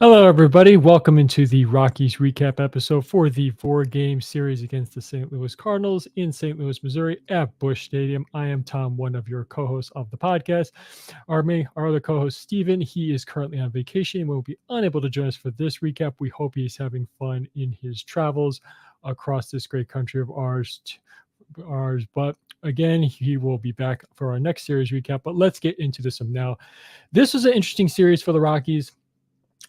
Hello, everybody. Welcome into the Rockies recap episode for the four-game series against the St. Louis Cardinals in St. Louis, Missouri at Busch Stadium. I am Tom, one of your co-hosts of the podcast. Our other co-host, Steven, he is currently on vacation and will be unable to join us for this recap. We hope he's having fun in his travels across this great country of ours. But again, he will be back for our next series recap. But let's get into this now. This was an interesting series for the Rockies.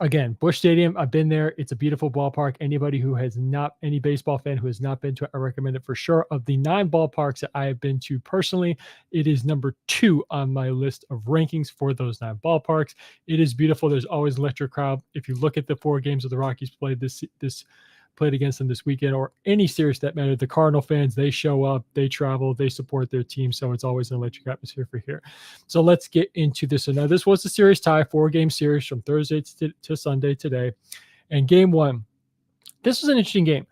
Again, Busch Stadium, I've been there. It's a beautiful ballpark. Any baseball fan who has not been to it, I recommend it for sure. Of the 9 ballparks that I have been to personally, it is number 2 on my list of rankings for those 9 ballparks. It is beautiful. There's always an electric crowd. If you look at the 4 games of the Rockies played against them this weekend, or any series that mattered, the Cardinal fans, they show up, they travel, they support their team. So it's always an electric atmosphere for here. So let's get into this. So now this was the series tie, 4-game series from Thursday to Sunday today. And game 1, this was an interesting game.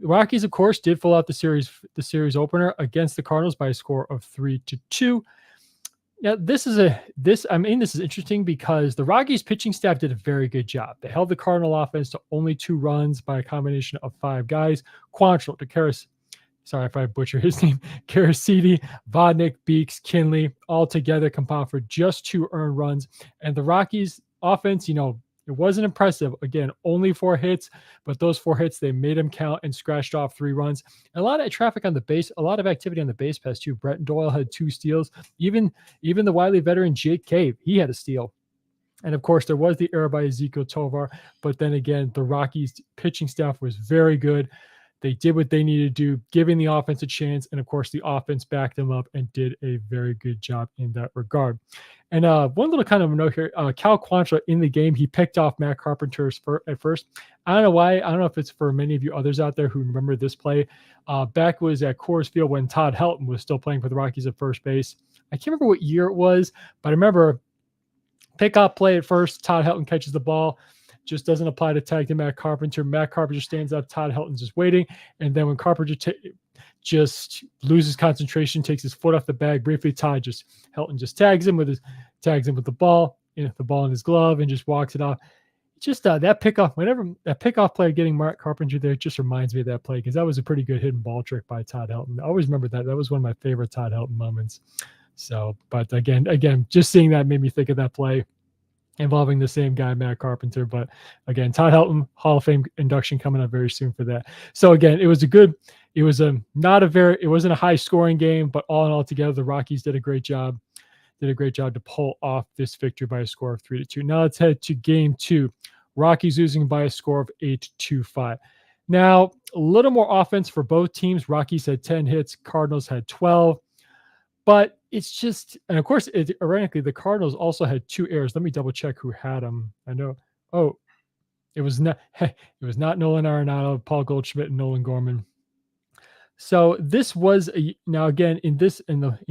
The Rockies, of course, did fill out the series opener against the Cardinals by a score of 3-2. Now, this is interesting because the Rockies pitching staff did a very good job. They held the Cardinal offense to only 2 runs by a combination of 5 guys. Quantrill, sorry if I butcher his name, Karasidi, Vodnik, Beeks, Kinley, all together combined for just 2 earned runs. And the Rockies offense, it wasn't impressive. Again, only 4 hits, but those 4 hits, they made them count and scratched off 3 runs. A lot of traffic on the base, a lot of activity on the base pass too. Brett Doyle had 2 steals. Even the wily veteran Jake Cave, he had a steal. And of course, there was the error by Ezekiel Tovar. But then again, the Rockies pitching staff was very good. They did what they needed to do, giving the offense a chance. And of course, the offense backed them up and did a very good job in that regard. And one little kind of note here, Cal Quantrill in the game, he picked off Matt Carpenter at first. I don't know why. I don't know if it's for many of you others out there who remember this play. Back was at Coors Field when Todd Helton was still playing for the Rockies at first base. I can't remember what year it was, but I remember pickoff play at first. Todd Helton catches the ball. Just doesn't apply to tag to Matt Carpenter. Matt Carpenter stands up. Todd Helton's just waiting. And then when Carpenter just loses concentration, takes his foot off the bag briefly, Helton just tags him with the ball, the ball in his glove, and just walks it off. Just that pickoff play getting Matt Carpenter there just reminds me of that play because that was a pretty good hidden ball trick by Todd Helton. I always remember that. That was one of my favorite Todd Helton moments. So, but again, just seeing that made me think of that play involving the same guy, Matt Carpenter. But again, Todd Helton, Hall of Fame induction coming up very soon for that. So again, it wasn't a high scoring game, but all in all together, the Rockies did a great job to pull off this victory by a score of 3-2. Now let's head to game 2. Rockies losing by a score of 8-5. Now, a little more offense for both teams. Rockies had 10 hits, Cardinals had 12. But it's just, and of course, ironically, the Cardinals also had 2 errors. Let me double check who had them. I know. Oh, it was not Nolan Arenado, Paul Goldschmidt, and Nolan Gorman. So this was now again in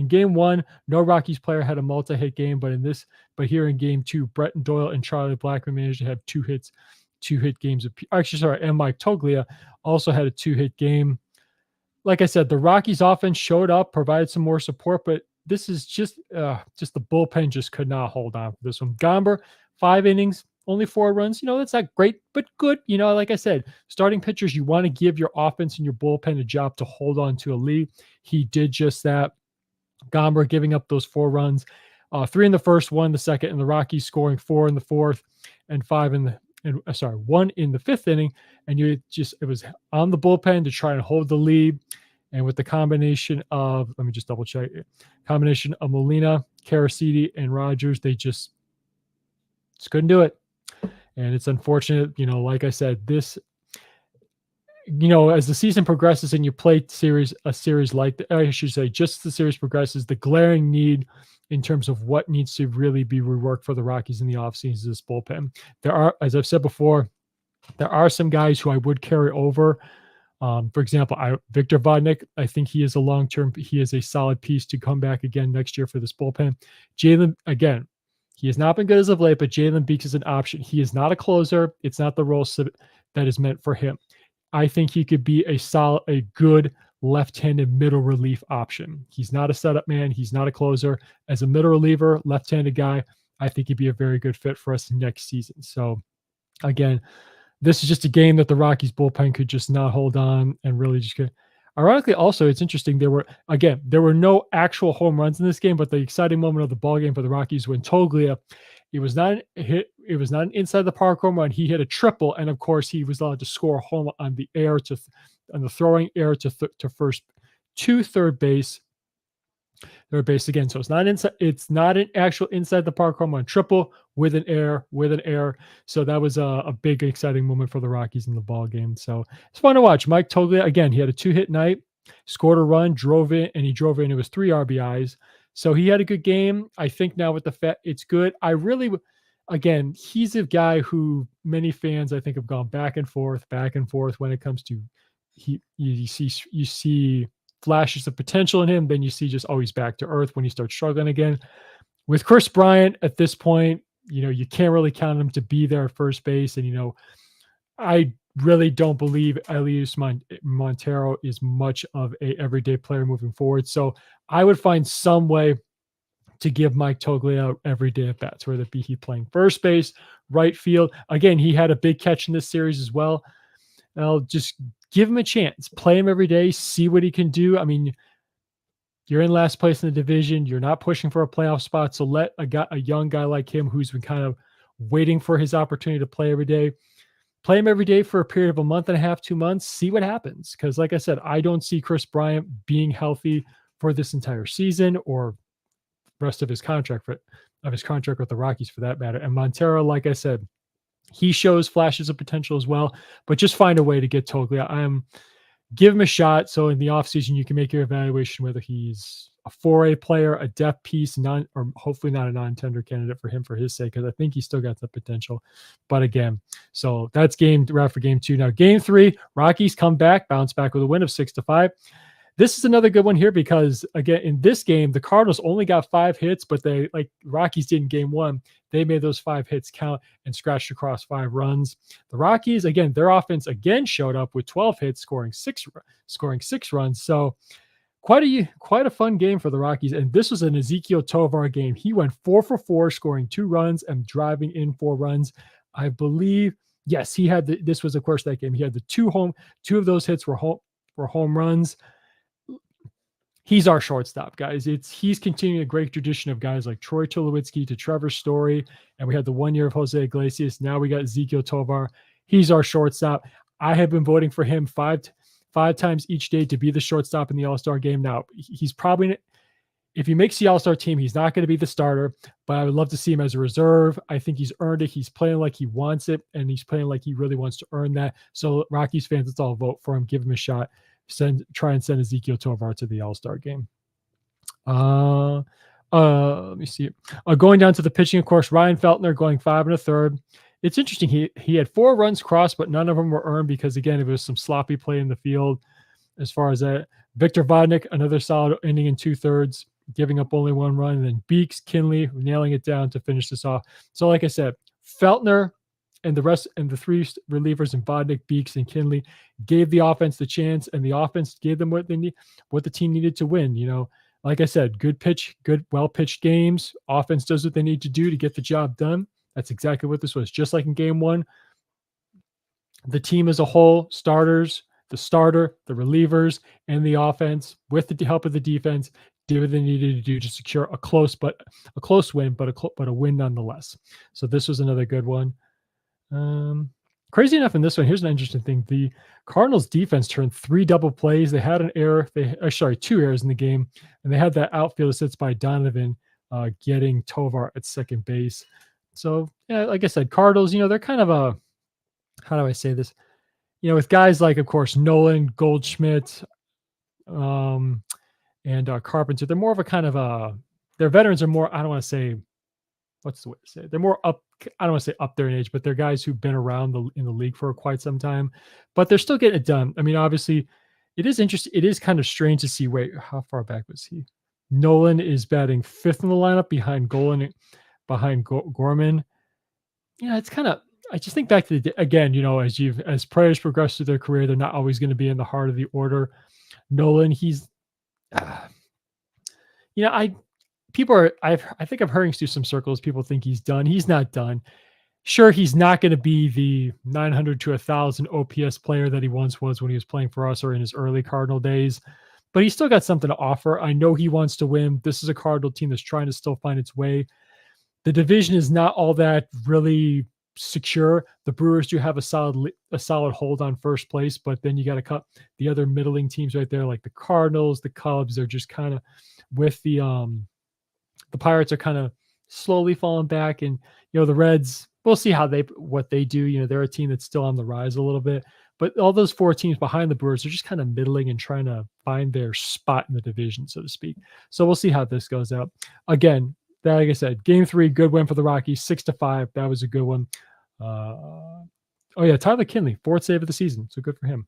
game 1, no Rockies player had a multi-hit game, but here in game 2, Brett Doyle and Charlie Blackmon managed to have 2-hit games. And Mike Toglia also had a 2-hit game. Like I said, the Rockies offense showed up, provided some more support, but this is just the bullpen just could not hold on for this one. Gomber, 5 innings, only 4 runs. That's not great, but good. Like I said, starting pitchers, you want to give your offense and your bullpen a job to hold on to a lead. He did just that. Gomber giving up those 4 runs, 3 in the first, 1 in the second, and the Rockies scoring 4 in the fourth and 1 in the 5th inning. And it was on the bullpen to try and hold the lead. And with the combination of, let me just double check it, combination of Molina, Karasidi, and Rogers, they just couldn't do it. And it's unfortunate, like I said, this, as the season progresses and you play a series like that, I should say, just as the series progresses, the glaring need in terms of what needs to really be reworked for the Rockies in the offseason is this bullpen. There are, as I've said before, there are some guys who I would carry over. For example, Victor Vodnik, I think he is a solid piece to come back again next year for this bullpen. Jalen, again, he has not been good as of late, but Jalen Beeks is an option. He is not a closer. It's not the role that is meant for him. I think he could be a good left-handed middle relief option. He's not a setup man. He's not a closer. As a middle reliever, left-handed guy, I think he'd be a very good fit for us next season. So Again, this is just a game that the Rockies bullpen could just not hold on and really just get. Ironically, also, it's interesting. There were no actual home runs in this game, but the exciting moment of the ball game for the Rockies when Toglia, it was not a hit. It was not an inside the park home run. He hit a triple, and of course, he was allowed to score a home on the air on the throwing air to first to third base again. So it's not inside. It's not an actual inside the park home run triple with an air. So that was a big exciting moment for the Rockies in the ball game. So it's fun to watch. Mike Toglia again. He had a 2-hit night, scored a run, drove in, and he drove in. It was 3 RBIs. So he had a good game. I think now with the it's good. Again, he's a guy who many fans I think have gone back and forth when it comes to you see flashes of potential in him, then you see just always back to earth when he starts struggling again. With Chris Bryant at this point, you can't really count him to be there at first base. And, I really don't believe Elias Montero is much of a everyday player moving forward. So I would find some way to give Mike Toglia every day at bats, whether it be he playing first base, right field. Again, he had a big catch in this series as well. I'll just give him a chance, play him every day, see what he can do. I mean, you're in last place in the division. You're not pushing for a playoff spot. So let a young guy like him who's been kind of waiting for his opportunity to play every day, play him every day for a period of a month and a half, 2 months, see what happens. Because like I said, I don't see Chris Bryant being healthy for this entire season or rest of his contract with the Rockies for that matter. And Montero, like I said, he shows flashes of potential as well, but just find a way to get Toglia. Give him a shot. So in the offseason, you can make your evaluation whether he's a 4A player, a depth piece, or hopefully not a non-tender candidate for him for his sake, because I think he's still got the potential. But again, so that's wrap for game 2. Now, game 3, Rockies come back, bounce back with a win of 6-5. This is another good one here because, again, in this game, the Cardinals only got 5 hits, but Rockies did in game 1. They made those 5 hits count and scratched across 5 runs. The Rockies, again, their offense again showed up with 12 hits, scoring six runs. So quite a fun game for the Rockies. And this was an Ezequiel Tovar game. He went 4 for 4, scoring 2 runs and driving in 4 runs. I believe, yes, he had this was, of course, that game. He had the 2 of those hits were home runs. He's our shortstop, guys. He's continuing a great tradition of guys like Troy Tulowitzki to Trevor Story, and we had the 1 year of Jose Iglesias. Now we got Ezequiel Tovar. He's our shortstop. I have been voting for him five times each day to be the shortstop in the All-Star game. Now, he's probably, if he makes the All-Star team, he's not going to be the starter, but I would love to see him as a reserve. I think he's earned it. He's playing like he wants it, and he's playing like he really wants to earn that. So Rockies fans, let's all vote for him. Give him a shot. Try and send Ezequiel Tovar to the All-Star game. Let me see. Going down to the pitching, of course, Ryan Feltner going 5 1/3. It's interesting. He had 4 runs crossed, but none of them were earned because, again, it was some sloppy play in the field. As far as that, Victor Vodnik, another solid inning in 2/3, giving up only 1 run, and then Beeks, Kinley nailing it down to finish this off. So, like I said, Feltner and the rest and the 3 relievers in Vodnik, Beeks, and Kinley gave the offense the chance, and the offense gave them what the team needed to win. Like I said, well-pitched games. Offense does what they need to do to get the job done. That's exactly what this was. Just like in game 1, the team as a whole, the starter, the relievers, and the offense, with the help of the defense, did what they needed to do to secure a close win, but a win nonetheless. So this was another good one. Crazy enough, in this one, here's an interesting thing. The Cardinals defense turned 3 double plays. They had an error. 2 errors in the game, and they had that outfield assist by Donovan getting Tovar at second base. So, yeah, like I said, Cardinals, they're kind of how do I say this? With guys like, of course, Nolan, Goldschmidt, and Carpenter, they're more of a kind of their veterans are more, I don't want to say, what's the way to say it? They're more up, I don't want to say up there in age, but they're guys who've been around in the league for quite some time, but they're still getting it done. I mean, obviously, it is interesting. It is kind of strange to see, wait, how far back was he? Nolan is batting 5th in the lineup behind Gorman. It's kind of, I just think back to again, as players progress through their career, they're not always going to be in the heart of the order. Nolan, he's, I think I'm hearing through some circles, people think he's done. He's not done. Sure, he's not going to be the 900 to 1,000 OPS player that he once was when he was playing for us or in his early Cardinal days, but he's still got something to offer. I know he wants to win. This is a Cardinal team that's trying to still find its way. The division is not all that really secure. The Brewers do have a solid hold on first place, but then you got to cut the other middling teams right there, like the Cardinals, the Cubs. They're just kind of with the Pirates are kind of slowly falling back, and the Reds. We'll see what they do. They're a team that's still on the rise a little bit, but all those four teams behind the Brewers are just kind of middling and trying to find their spot in the division, so to speak. So we'll see how this goes out. Again, like I said, Game 3, good win for the Rockies, 6-5. That was a good one. Oh yeah, Tyler Kinley, fourth save of the season, so good for him.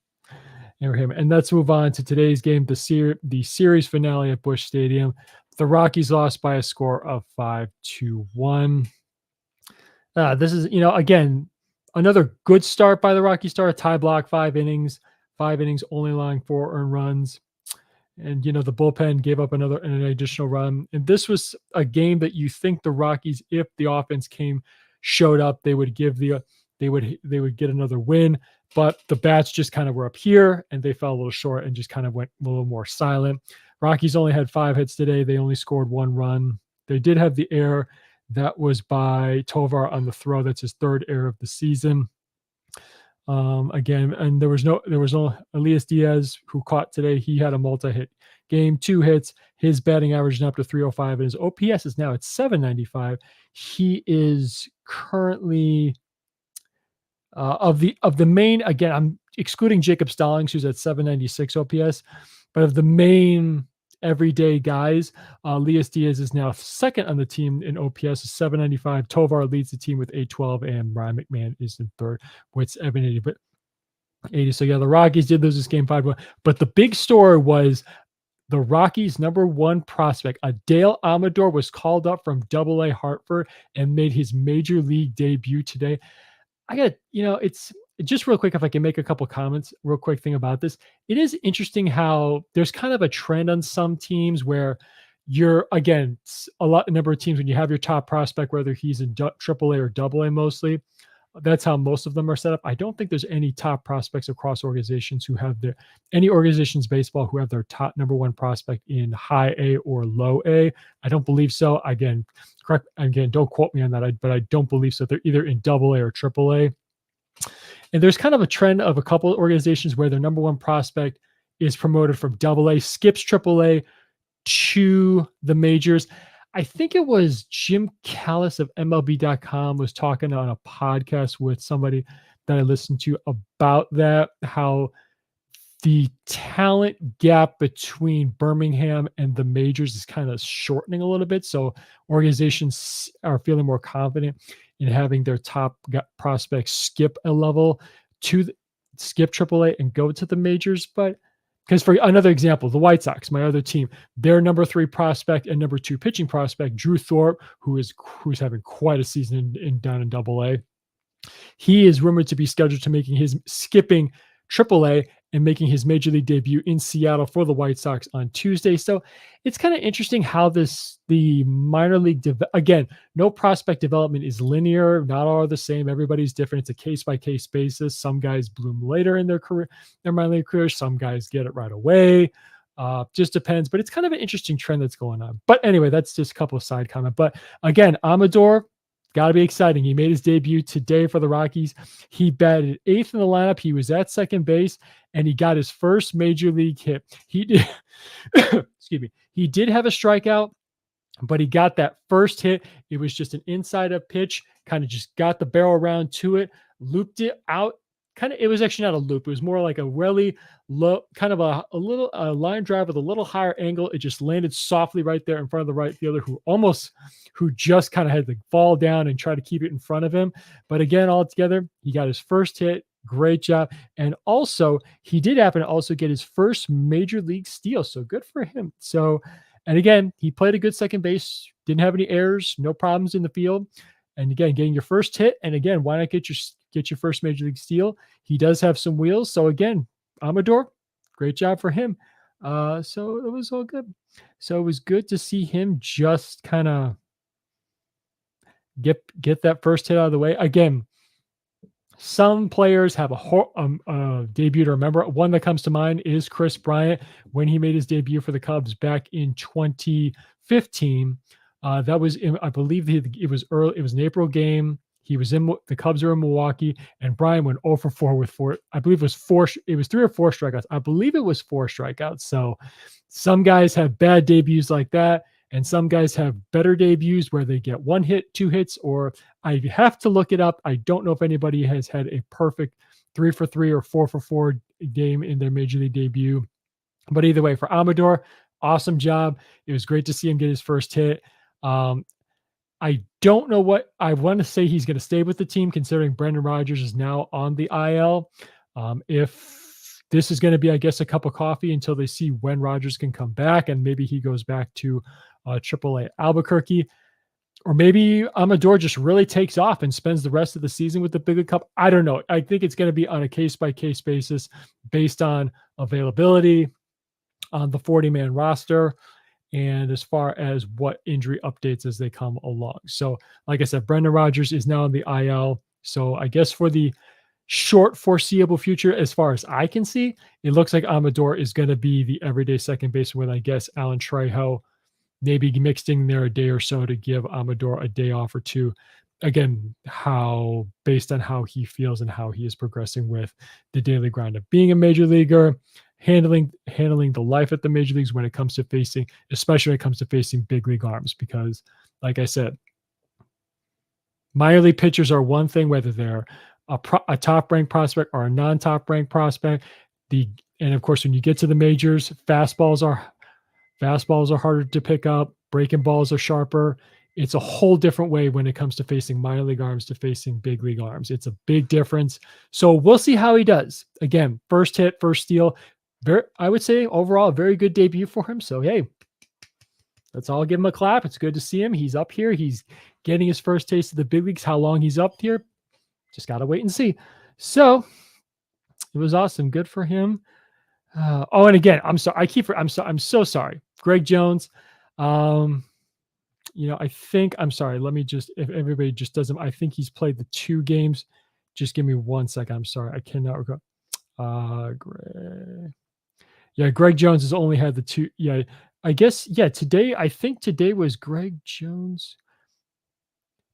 And let's move on to today's game, the series finale at Busch Stadium. The Rockies lost by a score of 5-1. This is, again, another good start by the Rocky start. Tie block, 5 innings, only allowing 4 earned runs. And, the bullpen gave up an additional run. And this was a game that you think the Rockies, if the offense showed up, they would they would get another win. But the bats just kind of were up here and they fell a little short and just kind of went a little more silent. Rockies only had 5 hits today. They only scored 1 run. They did have the error. That was by Tovar on the throw. That's his 3rd error of the season. Again, and there was no Elias Diaz who caught today. He had a multi-hit game, 2 hits. His batting average is up to 305, and his OPS is now at 795. He is currently of the main. Again, I'm excluding Jacob Stallings, who's at 796 OPS, but of the main everyday guys, Elias Diaz is now 2nd on the team in OPS, 795. Tovar leads the team with 812, and Ryan McMahon is in 3rd with 780. But 80. So yeah, the Rockies did lose this game 5-1. But the big story was the Rockies' #1 prospect, Dale Amador, was called up from AA Hartford and made his major league debut today. I got, it's just real quick, if I can make a couple comments, real quick thing about this. It is interesting how there's kind of a trend on some teams where again, a number of teams, when you have your top prospect, whether he's in AAA or AA mostly, that's how most of them are set up. I don't think there's any top prospects across organizations any organizations baseball who have their top #1 prospect in high A or low A. I don't believe so. Again, don't quote me on that, but I don't believe so. They're either in AA or AAA. And there's kind of a trend of a couple of organizations where their #1 prospect is promoted from AA, skips AAA to the majors. I think it was Jim Callis of MLB.com was talking on a podcast with somebody that I listened to about that, how the talent gap between Birmingham and the majors is kind of shortening a little bit. So organizations are feeling more confident in having their top prospects skip a level skip AAA and go to the majors. But because, for another example, the White Sox, my other team, their #3 prospect and #2 pitching prospect, Drew Thorpe, who's having quite a season down in AA. He is rumored to be scheduled to skipping AAA and making his major league debut in Seattle for the White Sox on Tuesday. So it's kind of interesting how the minor league, again, no prospect development is linear. Not all are the same. Everybody's different. It's a case-by-case basis. Some guys bloom later in their minor league career. Some guys get it right away. Just depends. But it's kind of an interesting trend that's going on. But anyway, that's just a couple of side comments. But again, Amador, got to be exciting. He made his debut today for the Rockies. He batted 8th in the lineup. He was at second base, and he got his first major league hit. He did, excuse me. He did have a strikeout, but he got that first hit. It was just an inside-up pitch, kind of just got the barrel around to it, looped it out. It was actually not a loop. It was more like a really low, kind of a line drive with a little higher angle. It just landed softly right there in front of the right fielder who just kind of had to fall down and try to keep it in front of him. But again, altogether, he got his first hit. Great job. And also, he did happen to also get his first major league steal. So good for him. So, and again, he played a good second base, didn't have any errors, no problems in the field. And again, getting your first hit. And again, why not get your first major league steal? He does have some wheels. So again, Amador, great job for him. So it was all good. So it was good to see him just kind of get that first hit out of the way. Again, some players have a debut to remember. One that comes to mind is Chris Bryant when he made his debut for the Cubs back in 2015. That was I believe it was early. It was an April game. He was in the Cubs were in Milwaukee, and Bryant went 0 for 4 with four. I believe it was four. It was 3 or 4 strikeouts. I believe it was 4 strikeouts. So some guys have bad debuts like that, and some guys have better debuts where they get 1 hit, 2 hits, or I have to look it up. I don't know if anybody has had a perfect 3 for 3 or 4 for 4 game in their major league debut. But either way, for Amador, awesome job. It was great to see him get his first hit. I don't know what I want to say. He's going to stay with the team, considering Brendan Rodgers is now on the IL. If this is going to be, I guess, a cup of coffee until they see when Rodgers can come back, and maybe he goes back to AAA Albuquerque, or maybe Amador just really takes off and spends the rest of the season with the Big League Cup. I don't know. I think it's going to be on a case-by-case basis based on availability on the 40-man roster, and as far as what injury updates as they come along. So, like I said, Brendan Rodgers is now in the IL. So I guess for the short foreseeable future, as far as I can see, it looks like Amador is going to be the everyday second baseman with, I guess, Alan Trejo maybe mixed in there a day or so to give Amador a day off or two. Again, based on how he feels and how he is progressing with the daily grind of being a major leaguer, handling the life at the major leagues when it comes to facing, especially when it comes to facing big league arms. Because, like I said, minor league pitchers are one thing, whether they're a top ranked prospect or a non-top ranked prospect. And of course, when you get to the majors, fastballs are harder to pick up. Breaking balls are sharper. It's a whole different way when it comes to facing minor league arms to facing big league arms. It's a big difference. So we'll see how he does. Again, first hit, first steal. I would say overall, a very good debut for him. So, hey, let's all give him a clap. It's good to see him. He's up here. He's getting his first taste of the big leagues. How long he's up here, just got to wait and see. So it was awesome. Good for him. And again, I'm sorry. I'm so sorry. Greg Jones. I think, I'm sorry. Let me just, if everybody just doesn't, I think he's played the 2 games. Just give me 1 second. I'm sorry. I cannot recall. Greg Jones has only had the 2. Yeah, I guess, today, I think today was Greg Jones.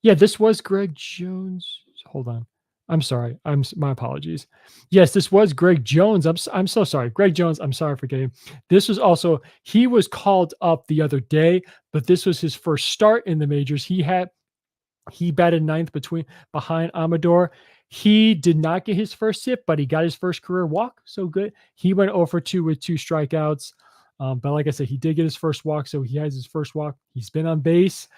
Yeah, this was Greg Jones. Hold on. I'm sorry. My apologies. Yes, this was Greg Jones. I'm so sorry. Greg Jones, I'm sorry for getting. This was also, he was called up the other day, but this was his first start in the majors. He batted 9th behind Amador. He did not get his first hit, but he got his first career walk. So good. He went 0 for 2 with 2 strikeouts. But like I said, he did get his first walk. So he has his first walk. He's been on base.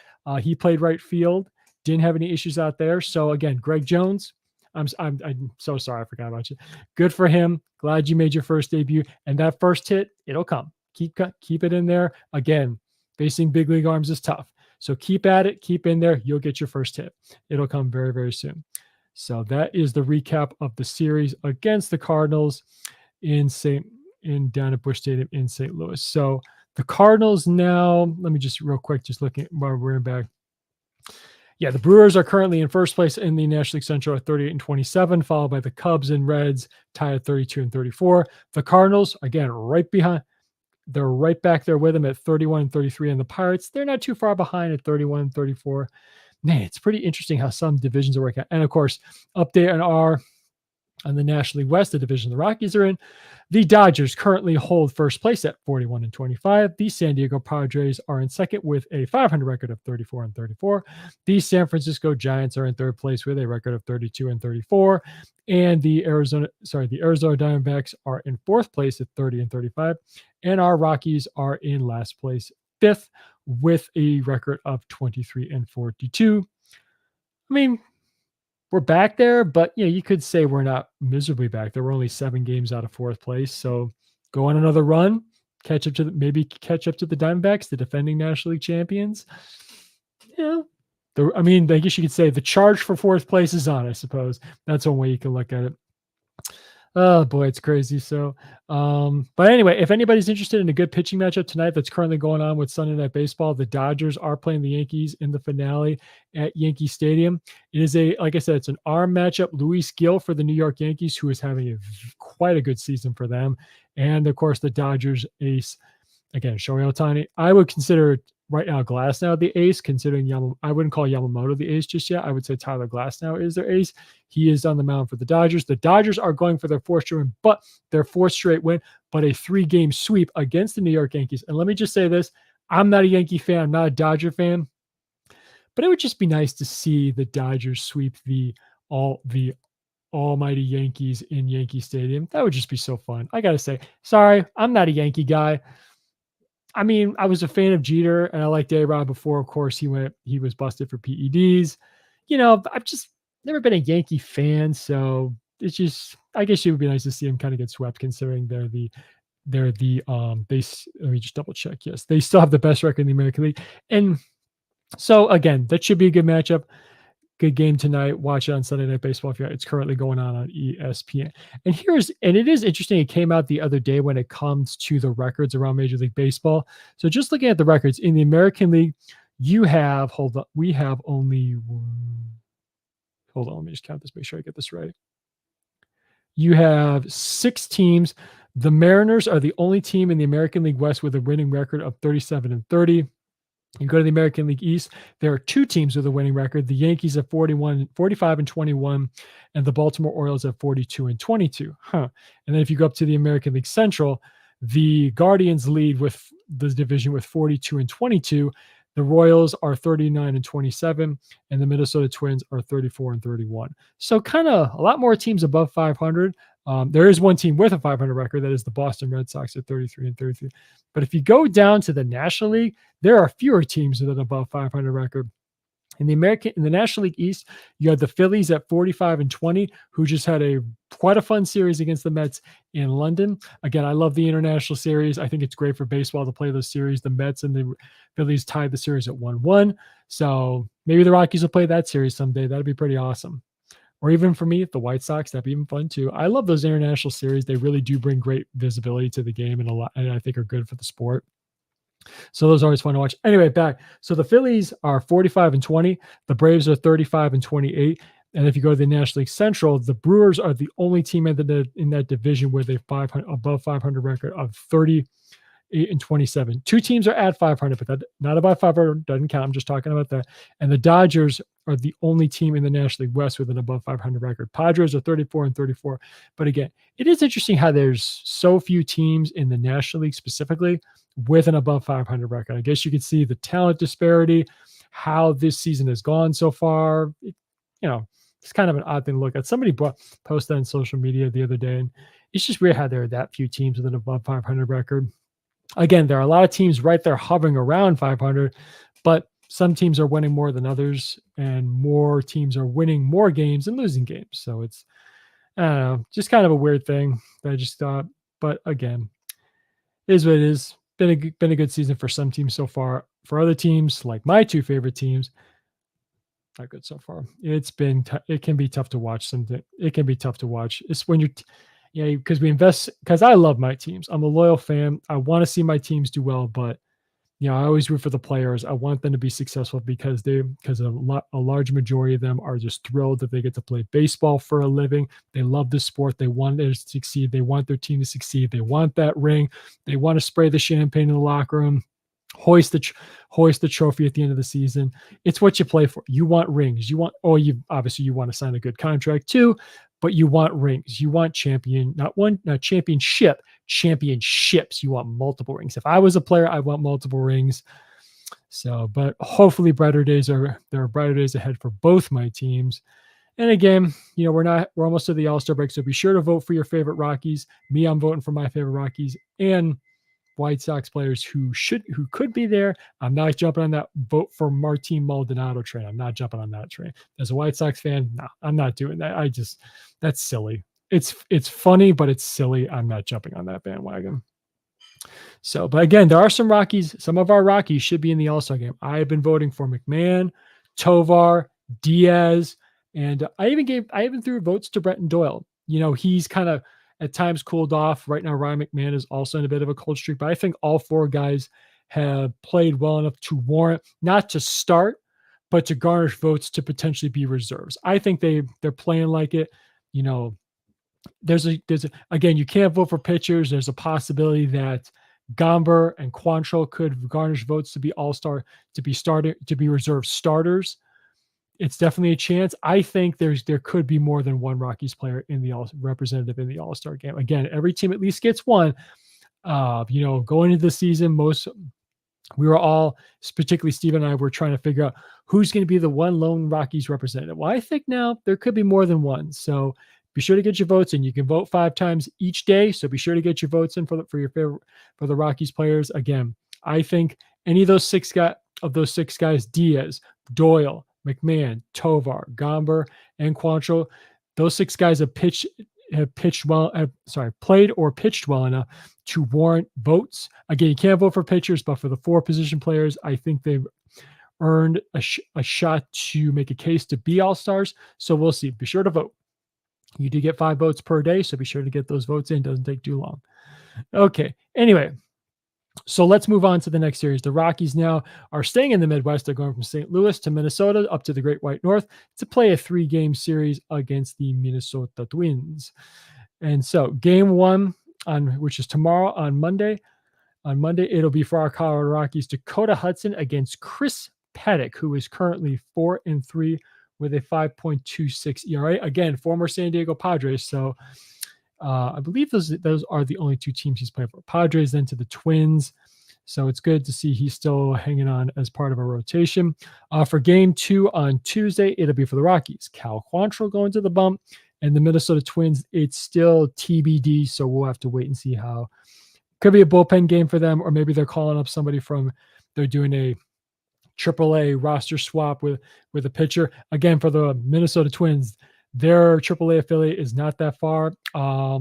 He played right field. Didn't have any issues out there. So again, Greg Jones, I'm so sorry. I forgot about you. Good for him. Glad you made your first debut. And that first hit, it'll come. Keep it in there. Again, facing big league arms is tough. So keep at it. Keep in there. You'll get your first hit. It'll come very, very soon. So that is the recap of the series against the Cardinals down at Busch Stadium in St. Louis. So the Cardinals now, let me just real quick, just looking while we're back. Yeah, the Brewers are currently in first place in the National League Central at 38 and 27, followed by the Cubs and Reds tied at 32 and 34. The Cardinals, again, right behind. They're right back there with them at 31 and 33. And the Pirates, they're not too far behind at 31 and 34. Man, it's pretty interesting how some divisions are working out. And of course, update on the National League West, the division the Rockies are in. The Dodgers currently hold first place at 41 and 25. The San Diego Padres are in second with a .500 record of 34 and 34. The San Francisco Giants are in third place with a record of 32 and 34. And the Arizona Diamondbacks are in fourth place at 30 and 35. And our Rockies are in last place, fifth, with a record of 23 and 42. I mean, we're back there, but you could say we're not miserably back there. We're only 7 games out of fourth place. So go on another run, catch up to the Diamondbacks, the defending National League champions. I guess you could say the charge for fourth place is on, I suppose. That's one way you can look at it. Oh boy, it's crazy. So, but anyway, if anybody's interested in a good pitching matchup tonight that's currently going on with Sunday Night Baseball, the Dodgers are playing the Yankees in the finale at Yankee Stadium. It is like I said, it's an arm matchup. Luis Gil for the New York Yankees, who is having quite a good season for them. And of course, the Dodgers ace, again, Shohei Ohtani. I would consider right now Glasnow the ace, considering I wouldn't call Yamamoto the ace just yet. I would say Tyler Glasnow is their ace. He is on the mound for the Dodgers. The Dodgers are going for their fourth straight win, but a 3-game sweep against the New York Yankees. And let me just say this: I'm not a Yankee fan. I'm not a Dodger fan, but it would just be nice to see the Dodgers sweep the almighty Yankees in Yankee Stadium. That would just be so fun. I gotta say, sorry, I'm not a Yankee guy. I mean, I was a fan of Jeter and I liked A-Rod before. Of course, he was busted for PEDs. I've just never been a Yankee fan, so it's just, I guess it would be nice to see him kind of get swept, considering let me just double check. Yes, they still have the best record in the American League. And so again, that should be a good matchup. Good game tonight. Watch it on Sunday Night Baseball. It's currently going on ESPN. And it is interesting. It came out the other day when it comes to the records around Major League Baseball. So just looking at the records in the American League, we have only hold on, let me just count this, make sure I get this right. You have 6 teams. The Mariners are the only team in the American League West with a winning record of 37-30. You go to the American League East, there are 2 teams with a winning record. The Yankees at 45-21, and the Baltimore Orioles at 42-22. And then if you go up to the American League Central, the Guardians lead with the division with 42-22. The Royals are 39-27, and the Minnesota Twins are 34-31. So kind of a lot more teams above 500. There is one team with a 500 record, that is the Boston Red Sox at 33-33. But if you go down to the National League, there are fewer teams with an above 500 record. In the National League East, you had the Phillies at 45-20, who just had quite a fun series against the Mets in London. Again, I love the international series. I think it's great for baseball to play those series. The Mets and the Phillies tied the series at 1-1. So maybe the Rockies will play that series someday. That'd be pretty awesome. Or even for me, the White Sox, that'd be even fun too. I love those international series. They really do bring great visibility to the game, and I think are good for the sport. So those are always fun to watch. Anyway, back. So the Phillies are 45-20. The Braves are 35-28. And if you go to the National League Central, the Brewers are the only team in that division with a above 500 record of 38-27. 2 teams are at 500, but that not above 500 doesn't count. I'm just talking about that. And the Dodgers are the only team in the National League West with an above 500 record. Padres are 34-34. But again, it is interesting how there's so few teams in the National League specifically with an above 500 record. I guess you could see the talent disparity, how this season has gone so far. It's kind of an odd thing to look at. Somebody posted on social media the other day, and it's just weird how there are that few teams with an above 500 record. Again, there are a lot of teams right there hovering around 500, but some teams are winning more than others, and more teams are winning more games and losing games. So it's, I don't know, just kind of a weird thing that I just thought. But again, it is what it is. Been a good season for some teams so far. For other teams, like my 2 favorite teams, not good so far. It can be tough to watch something. It can be tough to watch. It's when because I love my teams. I'm a loyal fan. I want to see my teams do well, but I always root for the players. I want them to be successful because a large majority of them are just thrilled that they get to play baseball for a living. They love the sport. They want it to succeed. They want their team to succeed. They want that ring. They want to spray the champagne in the locker room, hoist the trophy at the end of the season. It's what you play for. You want rings. You want to sign a good contract too, but you want rings. You want championships. You want multiple rings. If I was a player, I want multiple rings. So, but hopefully there are brighter days ahead for both my teams. And again, we're almost to the All-Star break, so be sure to vote for your favorite Rockies. Me, I'm voting for my favorite Rockies and White Sox players who could be there. I'm not jumping on that vote for Martin Maldonado train. I'm not jumping on that train. As a White Sox fan, no, I'm not doing that. That's silly. It's funny, but it's silly. I'm not jumping on that bandwagon. So, but again, there are some Rockies. Some of our Rockies should be in the All-Star game. I have been voting for McMahon, Tovar, Diaz, and I even threw votes to Brenton Doyle. He's kind of at times cooled off. Right now, Ryan McMahon is also in a bit of a cold streak, but I think all 4 guys have played well enough to warrant not to start, but to garnish votes to potentially be reserves. I think they're playing like it. You know, again, you can't vote for pitchers. There's a possibility that Gomber and Quantrill could garnish votes to be all-star, to be reserve starters. It's definitely a chance. I think there could be more than one Rockies player in the representative in the All-Star game. Again, every team at least gets one. Going into the season, we were all, particularly Steve and I, were trying to figure out who's going to be the one lone Rockies representative. Well, I think now there could be more than one. So be sure to get your votes in. You can vote 5 times each day. So be sure to get your votes in for the Rockies players. Again, I think any of those 6 guys, Diaz, Doyle, McMahon, Tovar, Gomber, and Quantrill, those 6 guys have played or pitched well enough to warrant votes. Again, you can't vote for pitchers, but for the 4 position players, I think they've earned a shot to make a case to be all-stars. So we'll see. Be sure to vote. You do get 5 votes per day, so be sure to get those votes in. Doesn't take too long. Okay. Anyway, so let's move on to the next series. The Rockies now are staying in the Midwest. They're going from St. Louis to Minnesota up to the Great White North to play a 3-game series against the Minnesota Twins. And so game 1, which is tomorrow on Monday, it'll be for our Colorado Rockies, Dakota Hudson against Chris Paddock, who is currently 4-3 with a 5.26 ERA. Again, former San Diego Padres. So I believe those are the only 2 teams he's played for. Padres, then to the Twins. So it's good to see he's still hanging on as part of a rotation. For game 2 on Tuesday, it'll be for the Rockies. Cal Quantrill going to the bump, and the Minnesota Twins, it's still TBD. So we'll have to wait and see how. Could be a bullpen game for them, or maybe they're calling up somebody they're doing a AAA roster swap with a pitcher. Again, for the Minnesota Twins, their AAA affiliate is not that far. I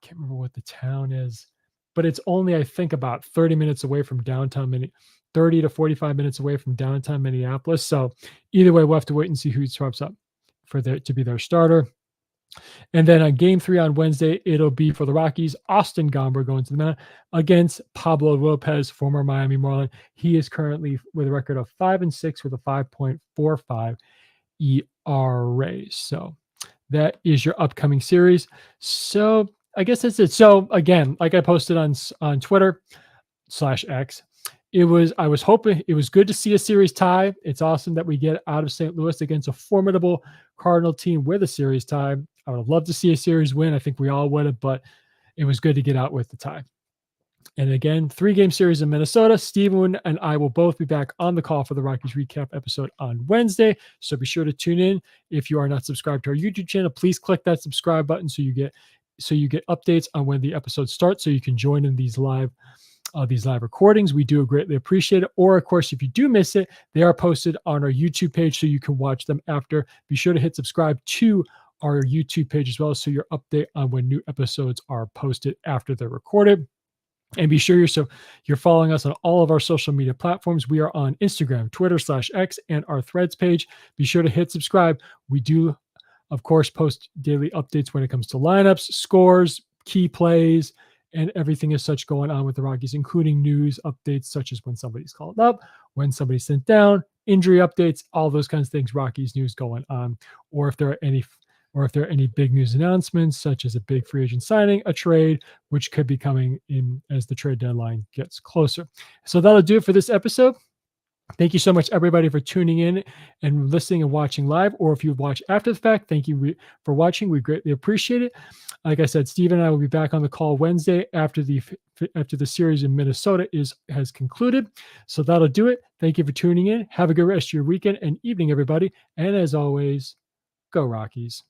can't remember what the town is, but it's only, I think, about 30 minutes away from 30 to 45 minutes away from downtown Minneapolis. So either way, we'll have to wait and see who swaps up to be their starter. And then on game 3 on Wednesday, it'll be for the Rockies, Austin Gomber going to the mound against Pablo Lopez, former Miami Marlin. He is currently with a record of 5-6 with a 5.45 ERA. So that is your upcoming series. So I guess that's it. So again, like I posted on Twitter /X, I was hoping it was good to see a series tie. It's awesome that we get out of St. Louis against a formidable Cardinal team with a series tie. I would have loved to see a series win. I think we all would have, but it was good to get out with the tie. And again, 3-game series in Minnesota. Steven and I will both be back on the call for the Rockies recap episode on Wednesday. So be sure to tune in. If you are not subscribed to our YouTube channel, please click that subscribe button so you get updates on when the episodes start, so you can join in these live recordings. We do greatly appreciate it. Or of course, if you do miss it, they are posted on our YouTube page so you can watch them after. Be sure to hit subscribe to our YouTube page as well, so you're updated on when new episodes are posted after they're recorded. And be sure you're following us on all of our social media platforms. We are on Instagram, Twitter /X, and our Threads page. Be sure to hit subscribe. We do, of course, post daily updates when it comes to lineups, scores, key plays, and everything as such going on with the Rockies, including news updates such as when somebody's called up, when somebody's sent down, injury updates, all those kinds of things, Rockies news going on, or if there are any big news announcements, such as a big free agent signing, a trade, which could be coming in as the trade deadline gets closer. So that'll do it for this episode. Thank you so much, everybody, for tuning in and listening and watching live, or if you watch after the fact, thank you for watching. We greatly appreciate it. Like I said, Steve and I will be back on the call Wednesday after the series in Minnesota has concluded. So that'll do it. Thank you for tuning in. Have a good rest of your weekend and evening, everybody. And as always, go Rockies.